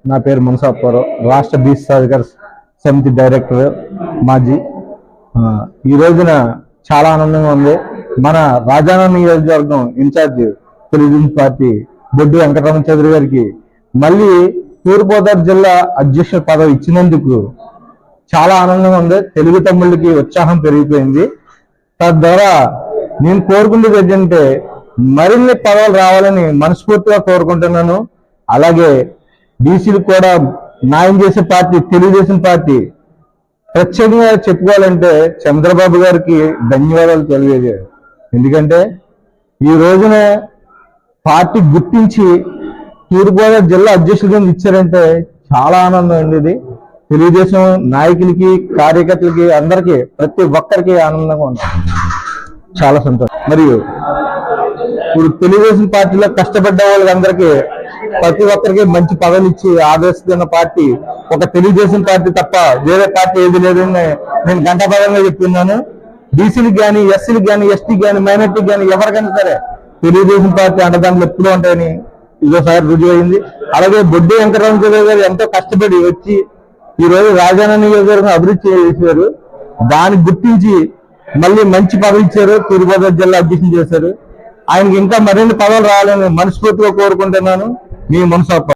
నా పేరు మున్సాప్పారావు, రాష్ట్ర బీసీ సాధికార సమితి డైరెక్టర్ మాజీ. ఈ రోజున చాలా ఆనందంగా ఉంది. మన రాజానగర నియోజకవర్గం ఇన్ఛార్జ్ తెలుగుదేశం పార్టీ బొడ్డు వెంకటరమణ చౌదరి గారికి మళ్ళీ తూర్పుగోదావరి జిల్లా అధ్యక్షుల పదవి ఇచ్చినందుకు చాలా ఆనందంగా ఉంది. తెలుగు తమ్ముళ్ళకి ఉత్సాహం పెరిగిపోయింది. తద్వారా నేను కోరుకునేది ఏంటంటే మరిన్ని పదవులు రావాలని మనస్ఫూర్తిగా కోరుకుంటున్నాను. అలాగే బీసీలు కూడా న్యాయం చేసే పార్టీ తెలుగుదేశం పార్టీ. ప్రత్యేకంగా చెప్పుకోవాలంటే చంద్రబాబు గారికి ధన్యవాదాలు తెలియజేయాలి. ఎందుకంటే ఈ రోజున పార్టీ గుర్తించి తూర్పుగోదావరి జిల్లా అధ్యక్షులుగా ఇచ్చారంటే చాలా ఆనందం అండి. ఇది తెలుగుదేశం నాయకులకి, కార్యకర్తలకి, అందరికీ, ప్రతి ఒక్కరికి ఆనందంగా ఉంది. చాలా సంతోషం. మరియు ఇప్పుడు తెలుగుదేశం పార్టీలో కష్టపడ్డ వాళ్ళందరికీ ప్రతి ఒక్కరికి మంచి పదవులు ఇచ్చి ఆదరిస్తున్న పార్టీ ఒక తెలుగుదేశం పార్టీ తప్ప వేరే పార్టీ ఏది లేదని నేను గంటపరంగా చెప్తున్నాను. బీసీలకు కానీ, ఎస్సీలకు కానీ, ఎస్టీకి కానీ, మైనార్టీకి కానీ ఎవరికైనా సరే తెలుగుదేశం పార్టీ అండదండలు ఎప్పుడూ ఉంటాయని ఇదోసారి రుజువు అయింది. అలాగే బొడ్డు వెంకటరమణ చౌదరి గారు ఎంతో కష్టపడి వచ్చి ఈ రోజు రాజానగర నియోజకవర్గం అభివృద్ధి చేశారు. దాన్ని గుర్తించి మళ్ళీ మంచి పదవి ఇచ్చారు. తూర్పుగోదావరి జిల్లా అధ్యక్షులు చేశారు. ఆయనకి ఇంకా మరిన్ని పదవులు రావాలని మనస్ఫూర్తిగా కోరుకుంటున్నాను. మీ మున్సాప్.